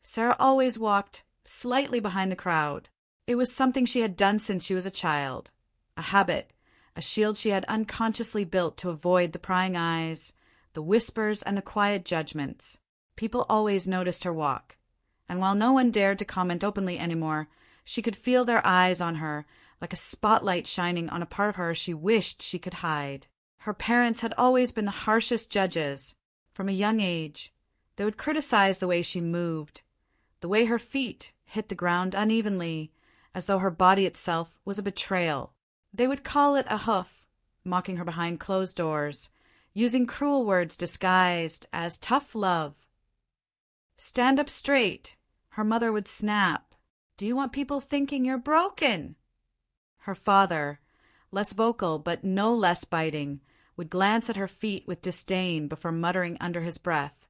Sarah always walked slightly behind the crowd. It was something she had done since she was a child, a habit, a shield she had unconsciously built to avoid the prying eyes, the whispers, and the quiet judgments. People always noticed her walk, and while no one dared to comment openly anymore, she could feel their eyes on her like a spotlight shining on a part of her she wished she could hide. Her parents had always been the harshest judges. From a young age, they would criticize the way she moved, the way her feet hit the ground unevenly, as though her body itself was a betrayal. They would call it a hoof, mocking her behind closed doors, using cruel words disguised as tough love. "Stand up straight," her mother would snap. "Do you want people thinking you're broken?" Her father, less vocal but no less biting, would glance at her feet with disdain before muttering under his breath,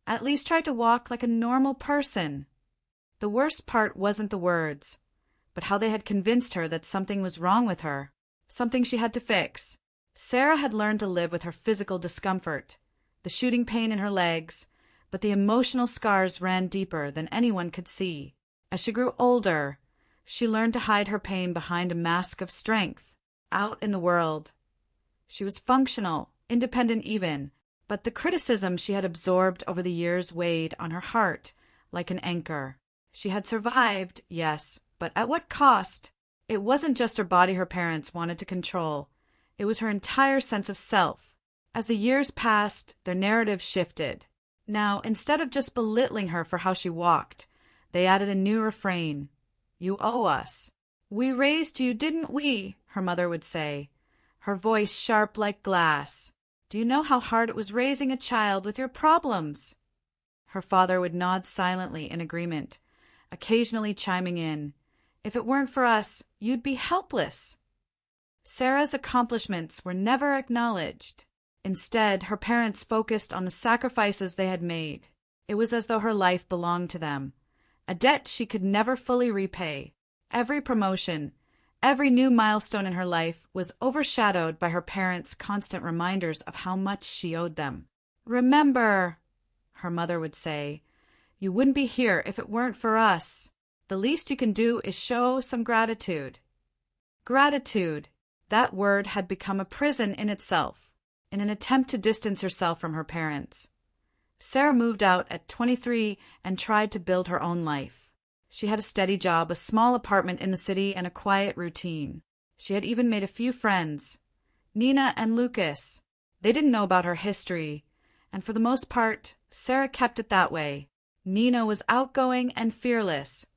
"At least try to walk like a normal person." The worst part wasn't the words, but how they had convinced her that something was wrong with her, something she had to fix. Sarah had learned to live with her physical discomfort, the shooting pain in her legs, but the emotional scars ran deeper than anyone could see. As she grew older, she learned to hide her pain behind a mask of strength. Out in the world, she was functional, independent even, but the criticism she had absorbed over the years weighed on her heart like an anchor. She had survived, yes, but at what cost? It wasn't just her body her parents wanted to control. It was her entire sense of self. As the years passed, their narrative shifted. Now, instead of just belittling her for how she walked, they added a new refrain. "You owe us." "We raised you, didn't we?" her mother would say, her voice sharp like glass. "Do you know how hard it was raising a child with your problems?" Her father would nod silently in agreement, occasionally chiming in, "If it weren't for us, you'd be helpless." Sarah's accomplishments were never acknowledged. Instead, her parents focused on the sacrifices they had made. It was as though her life belonged to them, a debt she could never fully repay. Every promotion, every new milestone in her life was overshadowed by her parents' constant reminders of how much she owed them. "Remember," her mother would say, "you wouldn't be here if it weren't for us. The least you can do is show some gratitude." Gratitude, that word had become a prison in itself, in an attempt to distance herself from her parents. Sarah moved out at 23 and tried to build her own life. She had a steady job, a small apartment in the city, and a quiet routine. She had even made a few friends, Nina and Lucas. They didn't know about her history, and for the most part, Sarah kept it that way. Nina was outgoing and fearless,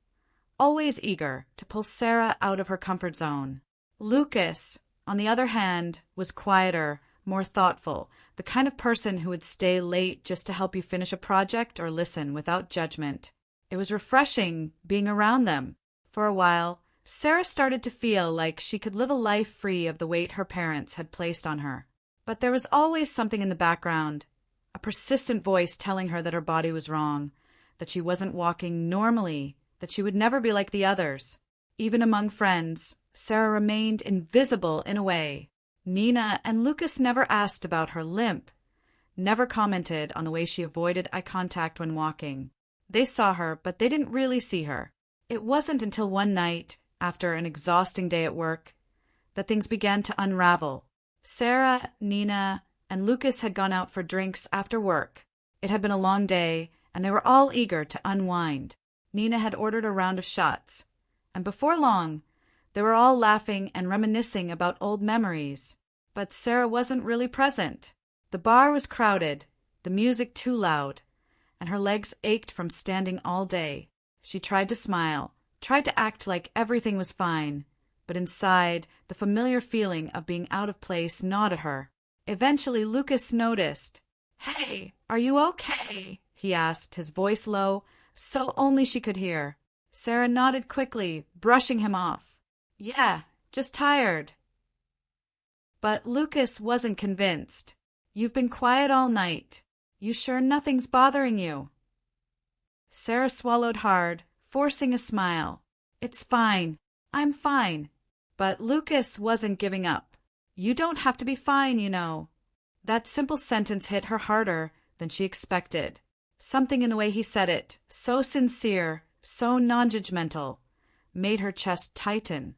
always eager to pull Sarah out of her comfort zone. Lucas, on the other hand, was quieter, more thoughtful, the kind of person who would stay late just to help you finish a project or listen without judgment. It was refreshing being around them. For a while, Sarah started to feel like she could live a life free of the weight her parents had placed on her. But there was always something in the background, a persistent voice telling her that her body was wrong, that she wasn't walking normally, that she would never be like the others. Even among friends, Sarah remained invisible in a way. Nina and Lucas never asked about her limp, never commented on the way she avoided eye contact when walking. They saw her, but they didn't really see her. It wasn't until one night, after an exhausting day at work, that things began to unravel. Sarah, Nina, and Lucas had gone out for drinks after work. It had been a long day, and they were all eager to unwind. Nina had ordered a round of shots, and before long, they were all laughing and reminiscing about old memories. But Sarah wasn't really present. The bar was crowded, the music too loud, and her legs ached from standing all day. She tried to smile, tried to act like everything was fine, but inside, the familiar feeling of being out of place gnawed at her. Eventually, Lucas noticed. "Hey, are you okay?" he asked, his voice low, so only she could hear. Sarah nodded quickly, brushing him off. "Yeah, just tired." But Lucas wasn't convinced. "You've been quiet all night. You sure nothing's bothering you?" Sarah swallowed hard, forcing a smile. "It's fine. I'm fine." But Lucas wasn't giving up. "You don't have to be fine, you know." That simple sentence hit her harder than she expected. Something in the way he said it, so sincere, so non-judgmental, made her chest tighten.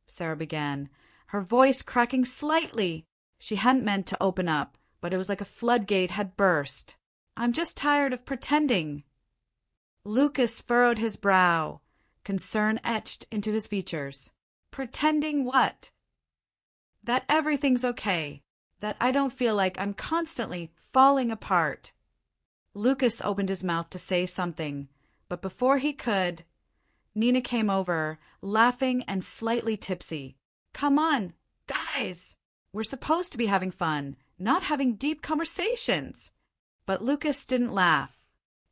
Sarah began, her voice cracking slightly. She hadn't meant to open up, but it was like a floodgate had burst. I'm just tired of pretending. Lucas furrowed his brow, concern etched into his features. Pretending what? That everything's okay, that I don't feel like I'm constantly falling apart. Lucas opened his mouth to say something, but before he could, Nina came over, laughing and slightly tipsy. Come on, guys! We're supposed to be having fun, not having deep conversations. But Lucas didn't laugh.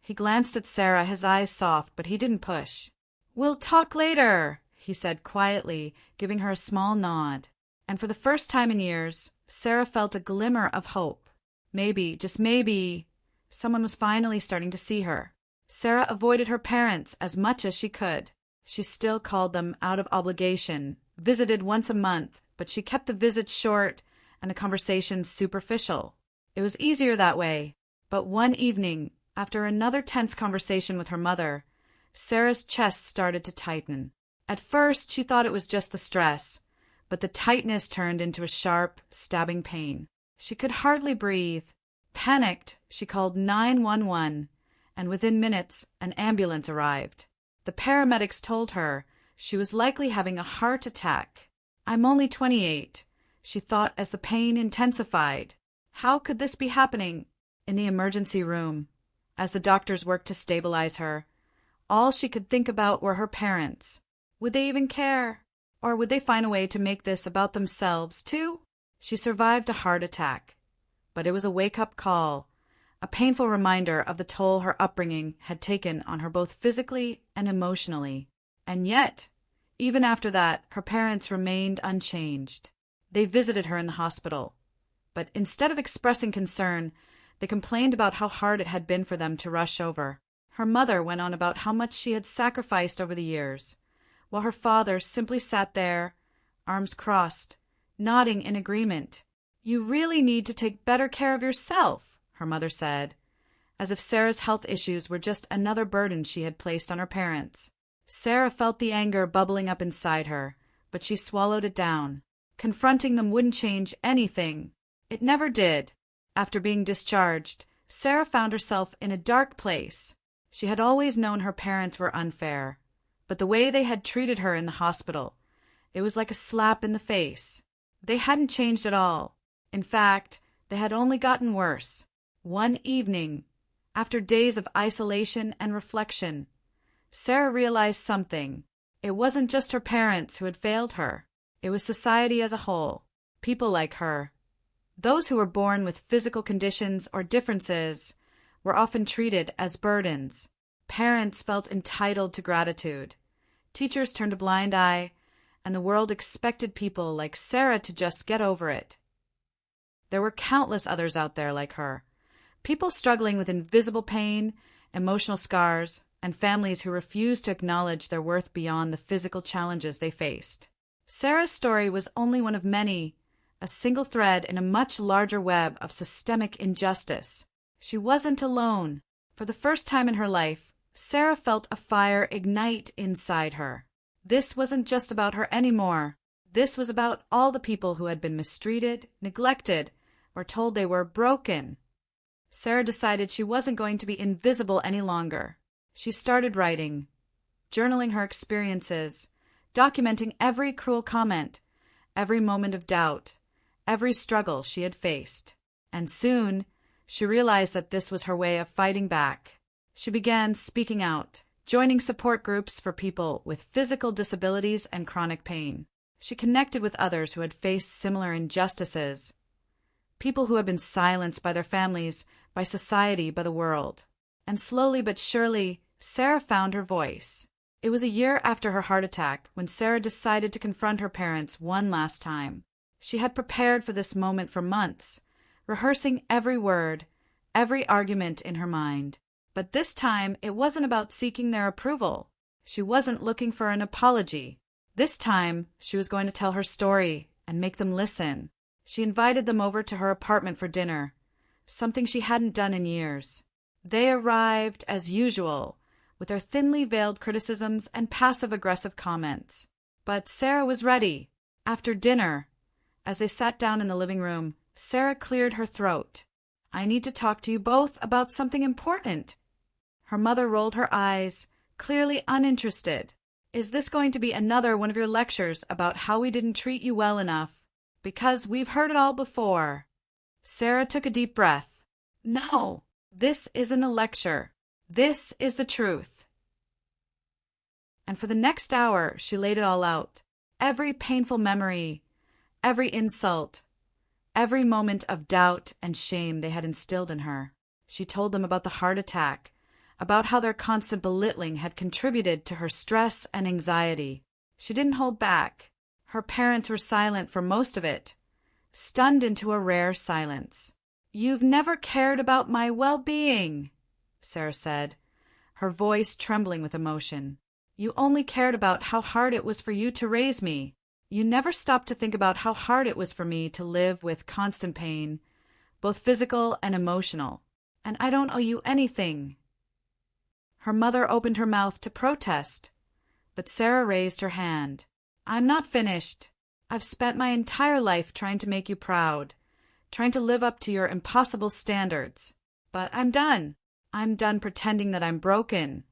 He glanced at Sarah, his eyes soft, but he didn't push. We'll talk later, he said quietly, giving her a small nod. And for the first time in years, Sarah felt a glimmer of hope. Maybe, just maybe, someone was finally starting to see her. Sarah avoided her parents as much as she could. She still called them out of obligation, visited once a month, but she kept the visits short and the conversations superficial. It was easier that way. But one evening, after another tense conversation with her mother, Sarah's chest started to tighten. At first, she thought it was just the stress, but the tightness turned into a sharp, stabbing pain. She could hardly breathe. Panicked, she called 911, and within minutes, an ambulance arrived. The paramedics told her she was likely having a heart attack. I'm only 28, she thought as the pain intensified. How could this be happening? In the emergency room, as the doctors worked to stabilize her, all she could think about were her parents. Would they even care? Or would they find a way to make this about themselves, too? She survived a heart attack, but it was a wake-up call, a painful reminder of the toll her upbringing had taken on her both physically and emotionally. And yet, even after that, her parents remained unchanged. They visited her in the hospital, but instead of expressing concern, they complained about how hard it had been for them to rush over. Her mother went on about how much she had sacrificed over the years, while her father simply sat there, arms crossed, nodding in agreement. You really need to take better care of yourself, her mother said, as if Sarah's health issues were just another burden she had placed on her parents. Sarah felt the anger bubbling up inside her, but she swallowed it down. Confronting them wouldn't change anything. It never did. After being discharged, Sarah found herself in a dark place. She had always known her parents were unfair, but the way they had treated her in the hospital, it was like a slap in the face. They hadn't changed at all. In fact, they had only gotten worse. One evening, after days of isolation and reflection, Sarah realized something. It wasn't just her parents who had failed her. It was society as a whole, people like her. Those who were born with physical conditions or differences were often treated as burdens. Parents felt entitled to gratitude. Teachers turned a blind eye, and the world expected people like Sarah to just get over it. There were countless others out there like her, people struggling with invisible pain, emotional scars, and families who refused to acknowledge their worth beyond the physical challenges they faced. Sarah's story was only one of many, a single thread in a much larger web of systemic injustice. She wasn't alone. For the first time in her life, Sarah felt a fire ignite inside her. This wasn't just about her anymore. This was about all the people who had been mistreated, neglected, or told they were broken. Sarah decided she wasn't going to be invisible any longer. She started writing, journaling her experiences, documenting every cruel comment, every moment of doubt, every struggle she had faced. And soon, she realized that this was her way of fighting back. She began speaking out, joining support groups for people with physical disabilities and chronic pain. She connected with others who had faced similar injustices, people who had been silenced by their families, by society, by the world. And slowly but surely, Sarah found her voice. It was a year after her heart attack when Sarah decided to confront her parents one last time. She had prepared for this moment for months, rehearsing every word, every argument in her mind. But this time, it wasn't about seeking their approval. She wasn't looking for an apology. This time, she was going to tell her story and make them listen. She invited them over to her apartment for dinner, something she hadn't done in years. They arrived, as usual, with their thinly veiled criticisms and passive-aggressive comments. But Sarah was ready. After dinner, as they sat down in the living room, Sarah cleared her throat. "I need to talk to you both about something important." Her mother rolled her eyes, clearly uninterested. "Is this going to be another one of your lectures about how we didn't treat you well enough? Because we've heard it all before." Sarah took a deep breath. "No, this isn't a lecture. This is the truth." And for the next hour, she laid it all out. Every painful memory, every insult, every moment of doubt and shame they had instilled in her. She told them about the heart attack, about how their constant belittling had contributed to her stress and anxiety. She didn't hold back. Her parents were silent for most of it, stunned into a rare silence. "You've never cared about my well-being," Sarah said, her voice trembling with emotion. "You only cared about how hard it was for you to raise me. You never stopped to think about how hard it was for me to live with constant pain, both physical and emotional. And I don't owe you anything." Her mother opened her mouth to protest, but Sarah raised her hand. "I'm not finished. I've spent my entire life trying to make you proud, trying to live up to your impossible standards. But I'm done. I'm done pretending that I'm broken,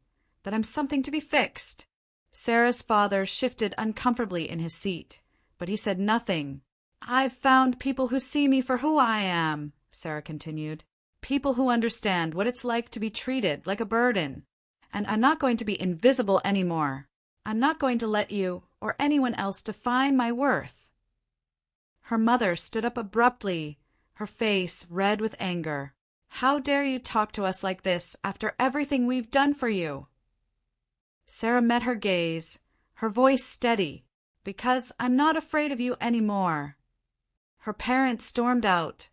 that I'm something to be fixed." Sarah's father shifted uncomfortably in his seat, but he said nothing. "I've found people who see me for who I am," Sarah continued. "People who understand what it's like to be treated like a burden. And I'm not going to be invisible anymore. I'm not going to let you or anyone else define my worth." Her mother stood up abruptly, her face red with anger. "How dare you talk to us like this after everything we've done for you?" Sarah met her gaze, her voice steady. "Because I'm not afraid of you anymore." Her parents stormed out,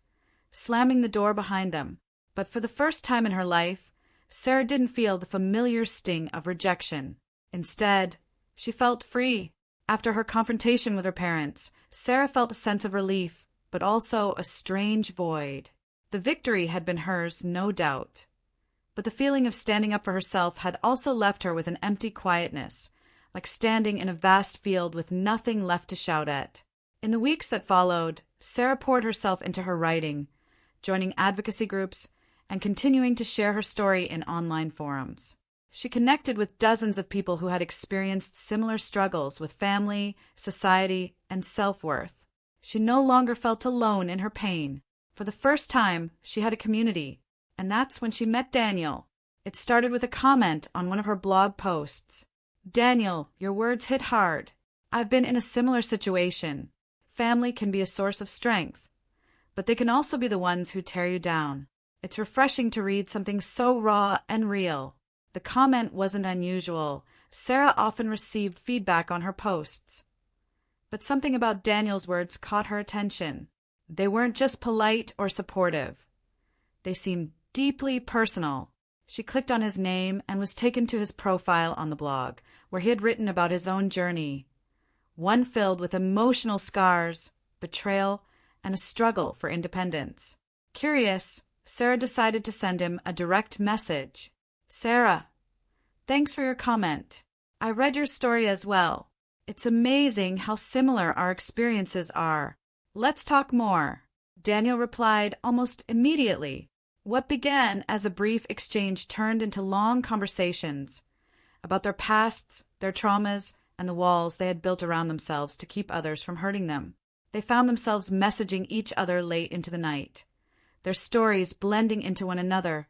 slamming the door behind them. But for the first time in her life, Sarah didn't feel the familiar sting of rejection. Instead, she felt free. After her confrontation with her parents, Sarah felt a sense of relief, but also a strange void. The victory had been hers, no doubt. But the feeling of standing up for herself had also left her with an empty quietness, like standing in a vast field with nothing left to shout at. In the weeks that followed, Sarah poured herself into her writing, joining advocacy groups, and continuing to share her story in online forums. She connected with dozens of people who had experienced similar struggles with family, society, and self-worth. She no longer felt alone in her pain. For the first time, she had a community, and that's when she met Daniel. It started with a comment on one of her blog posts. "Daniel, your words hit hard. I've been in a similar situation. Family can be a source of strength, but they can also be the ones who tear you down. It's refreshing to read something so raw and real." The comment wasn't unusual. Sarah often received feedback on her posts. But something about Daniel's words caught her attention. They weren't just polite or supportive. They seemed deeply personal. She clicked on his name and was taken to his profile on the blog, where he had written about his own journey, one filled with emotional scars, betrayal, and a struggle for independence. Curious, Sarah decided to send him a direct message. "Sarah, thanks for your comment. I read your story as well. It's amazing how similar our experiences are. Let's talk more." Daniel replied almost immediately. What began as a brief exchange turned into long conversations about their pasts, their traumas, and the walls they had built around themselves to keep others from hurting them. They found themselves messaging each other late into the night, their stories blending into one another,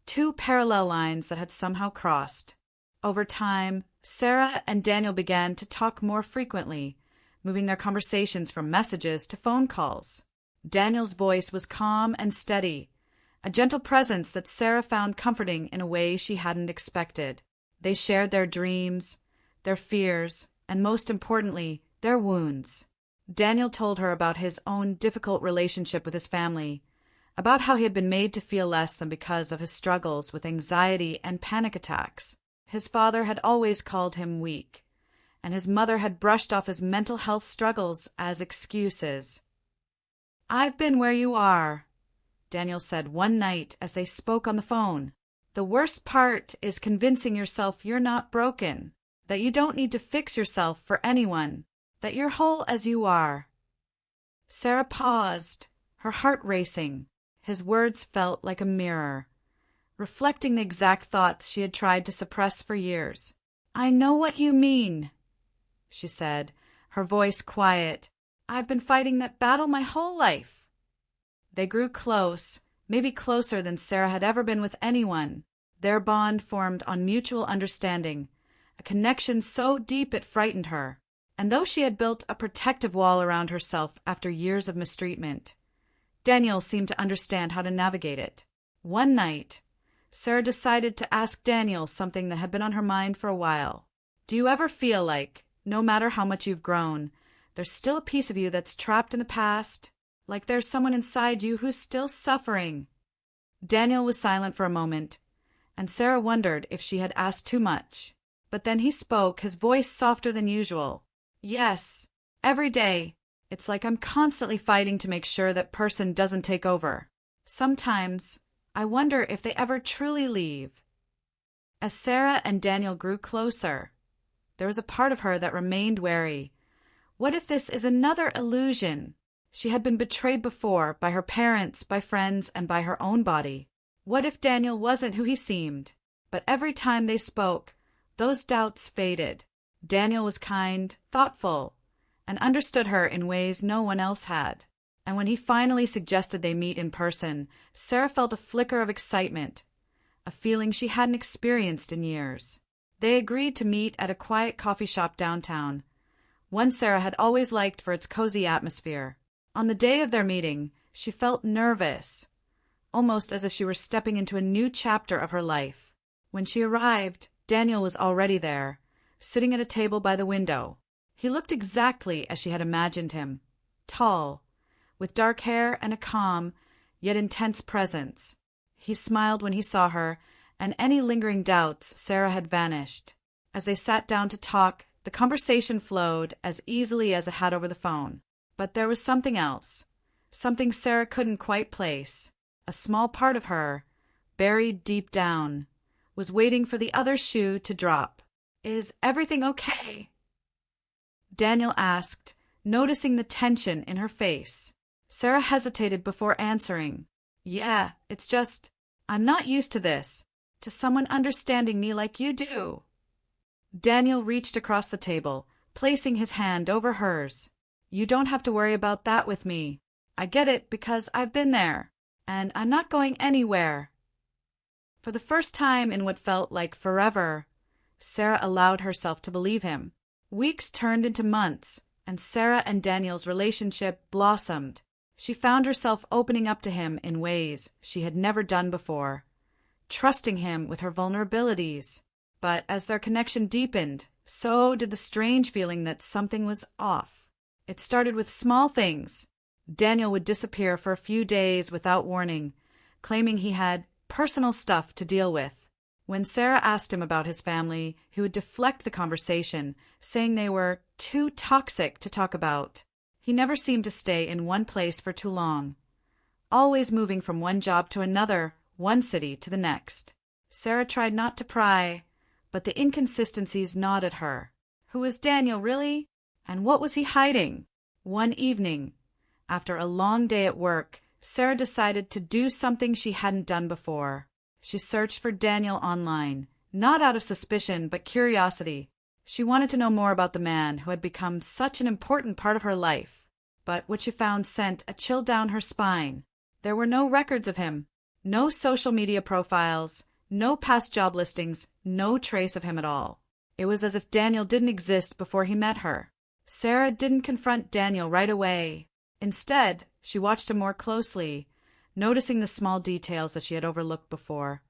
two parallel lines that had somehow crossed. Over time, Sarah and Daniel began to talk more frequently, moving their conversations from messages to phone calls. Daniel's voice was calm and steady, a gentle presence that Sarah found comforting in a way she hadn't expected. They shared their dreams, their fears, and most importantly, their wounds. Daniel told her about his own difficult relationship with his family, about how he had been made to feel less than because of his struggles with anxiety and panic attacks. His father had always called him weak, and his mother had brushed off his mental health struggles as excuses. "I've been where you are," Daniel said one night as they spoke on the phone. "The worst part is convincing yourself you're not broken, that you don't need to fix yourself for anyone, that you're whole as you are." Sarah paused, her heart racing. His words felt like a mirror, reflecting the exact thoughts she had tried to suppress for years. "I know what you mean," she said, her voice quiet. "I've been fighting that battle my whole life." They grew close, maybe closer than Sarah had ever been with anyone. Their bond formed on mutual understanding, a connection so deep it frightened her. And though she had built a protective wall around herself after years of mistreatment, Daniel seemed to understand how to navigate it. One night, Sarah decided to ask Daniel something that had been on her mind for a while. "Do you ever feel like, no matter how much you've grown, there's still a piece of you that's trapped in the past? Like there's someone inside you who's still suffering?" Daniel was silent for a moment, and Sarah wondered if she had asked too much. But then he spoke, his voice softer than usual. "Yes, every day. It's like I'm constantly fighting to make sure that person doesn't take over. Sometimes I wonder if they ever truly leave." As Sarah and Daniel grew closer, there was a part of her that remained wary. What if this is another illusion? She had been betrayed before, by her parents, by friends, and by her own body. What if Daniel wasn't who he seemed? But every time they spoke, those doubts faded. Daniel was kind, thoughtful, and understood her in ways no one else had. And when he finally suggested they meet in person, Sarah felt a flicker of excitement, a feeling she hadn't experienced in years. They agreed to meet at a quiet coffee shop downtown, one Sarah had always liked for its cozy atmosphere. On the day of their meeting, she felt nervous, almost as if she were stepping into a new chapter of her life. When she arrived, Daniel was already there, sitting at a table by the window. He looked exactly as she had imagined him, tall, with dark hair and a calm, yet intense presence. He smiled when he saw her, and any lingering doubts Sarah had vanished. As they sat down to talk, the conversation flowed as easily as it had over the phone. But there was something else, something Sarah couldn't quite place. A small part of her, buried deep down, was waiting for the other shoe to drop. "Is everything okay?" Daniel asked, noticing the tension in her face. Sarah hesitated before answering. "Yeah, it's just, I'm not used to this, to someone understanding me like you do." Daniel reached across the table, placing his hand over hers. "You don't have to worry about that with me. I get it because I've been there, and I'm not going anywhere." For the first time in what felt like forever, Sarah allowed herself to believe him. Weeks turned into months, and Sarah and Daniel's relationship blossomed. She found herself opening up to him in ways she had never done before, trusting him with her vulnerabilities. But as their connection deepened, so did the strange feeling that something was off. It started with small things. Daniel would disappear for a few days without warning, claiming he had personal stuff to deal with. When Sarah asked him about his family, he would deflect the conversation, saying they were too toxic to talk about. He never seemed to stay in one place for too long, always moving from one job to another, one city to the next. Sarah tried not to pry, but the inconsistencies gnawed at her. Who was Daniel, really? And what was he hiding? One evening, after a long day at work, Sarah decided to do something she hadn't done before. She searched for Daniel online, not out of suspicion but curiosity. She wanted to know more about the man who had become such an important part of her life. But what she found sent a chill down her spine. There were no records of him, no social media profiles, no past job listings, no trace of him at all. It was as if Daniel didn't exist before he met her. Sarah didn't confront Daniel right away. Instead, she watched him more closely, noticing the small details that she had overlooked before.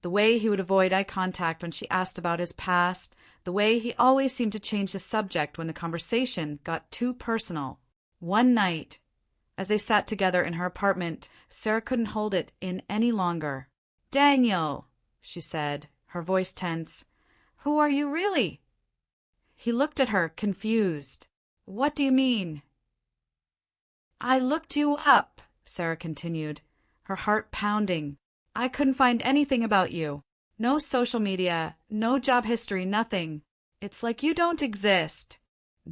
The way he would avoid eye contact when she asked about his past, the way he always seemed to change the subject when the conversation got too personal. One night, as they sat together in her apartment, Sarah couldn't hold it in any longer. "Daniel," she said, her voice tense, "who are you really?" He looked at her, confused. "What do you mean?" "I looked you up," Sarah continued, her heart pounding. "I couldn't find anything about you. No social media, no job history, nothing. It's like you don't exist."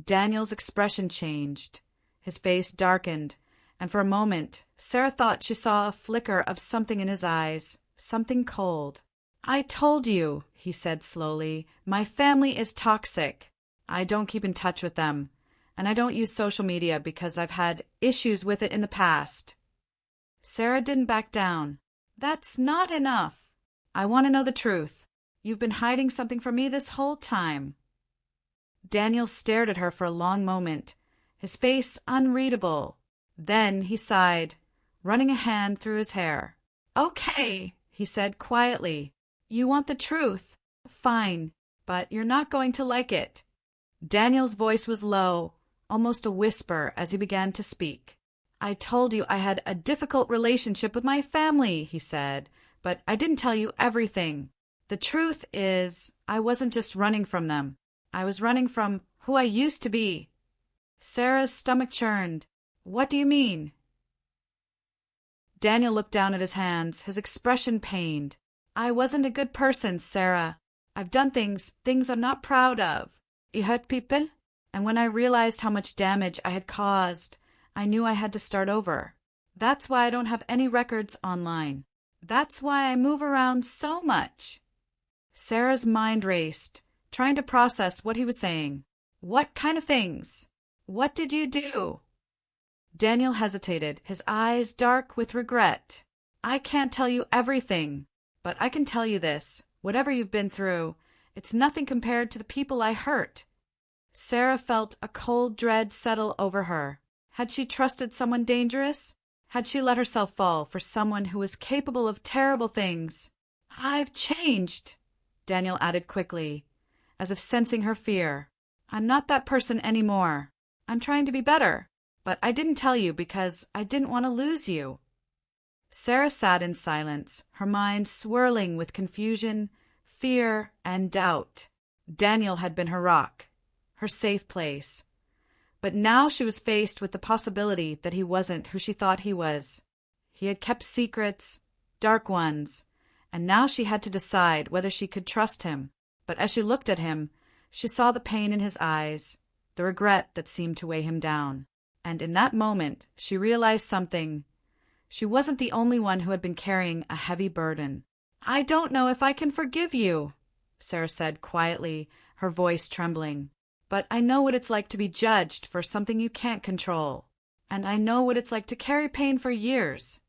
Daniel's expression changed. His face darkened, and for a moment, Sarah thought she saw a flicker of something in his eyes, something cold. "I told you," he said slowly, "my family is toxic. I don't keep in touch with them, and I don't use social media because I've had issues with it in the past." Sarah didn't back down. "That's not enough. I want to know the truth. You've been hiding something from me this whole time." Daniel stared at her for a long moment, his face unreadable. Then he sighed, running a hand through his hair. "Okay," he said quietly. "You want the truth? Fine, but you're not going to like it." Daniel's voice was low, almost a whisper, as he began to speak. "I told you I had a difficult relationship with my family," he said, "but I didn't tell you everything. The truth is, I wasn't just running from them. I was running from who I used to be." Sarah's stomach churned. "What do you mean?" Daniel looked down at his hands, his expression pained. "I wasn't a good person, Sarah. I've done things I'm not proud of. I hurt people, and when I realized how much damage I had caused, I knew I had to start over. That's why I don't have any records online. That's why I move around so much." Sarah's mind raced, trying to process what he was saying. "What kind of things? What did you do?" Daniel hesitated, his eyes dark with regret. "I can't tell you everything, but I can tell you this. Whatever you've been through, it's nothing compared to the people I hurt." Sarah felt a cold dread settle over her. Had she trusted someone dangerous? Had she let herself fall for someone who was capable of terrible things? "I've changed," Daniel added quickly, as if sensing her fear. "I'm not that person anymore. I'm trying to be better, but I didn't tell you because I didn't want to lose you." Sarah sat in silence, her mind swirling with confusion, fear, and doubt. Daniel had been her rock, her safe place. But now she was faced with the possibility that he wasn't who she thought he was. He had kept secrets, dark ones, and now she had to decide whether she could trust him. But as she looked at him, she saw the pain in his eyes, the regret that seemed to weigh him down. And in that moment, she realized something. She wasn't the only one who had been carrying a heavy burden. "I don't know if I can forgive you," Sarah said quietly, her voice trembling. "But I know what it's like to be judged for something you can't control. And I know what it's like to carry pain for years."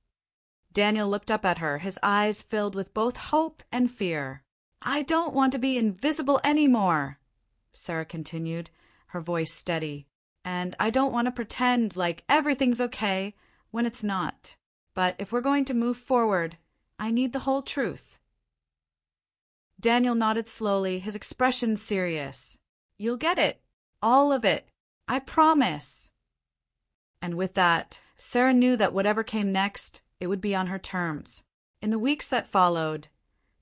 Daniel looked up at her, his eyes filled with both hope and fear. "I don't want to be invisible anymore," Sarah continued, her voice steady. "And I don't want to pretend like everything's okay when it's not. But if we're going to move forward, I need the whole truth." Daniel nodded slowly, his expression serious. "You'll get it. All of it. I promise." And with that, Sarah knew that whatever came next, it would be on her terms. In the weeks that followed,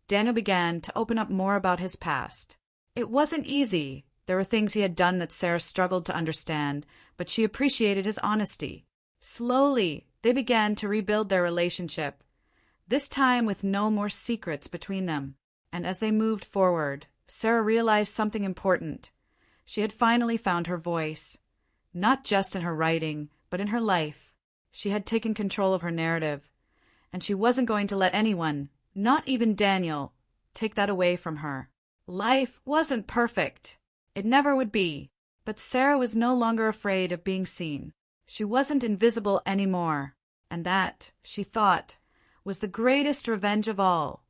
Daniel began to open up more about his past. It wasn't easy. There were things he had done that Sarah struggled to understand, but she appreciated his honesty. Slowly, they began to rebuild their relationship, this time with no more secrets between them. And as they moved forward, Sarah realized something important. She had finally found her voice, not just in her writing, but in her life. She had taken control of her narrative, and she wasn't going to let anyone, not even Daniel, take that away from her. Life wasn't perfect. It never would be. But Sarah was no longer afraid of being seen. She wasn't invisible anymore, and that, she thought, was the greatest revenge of all.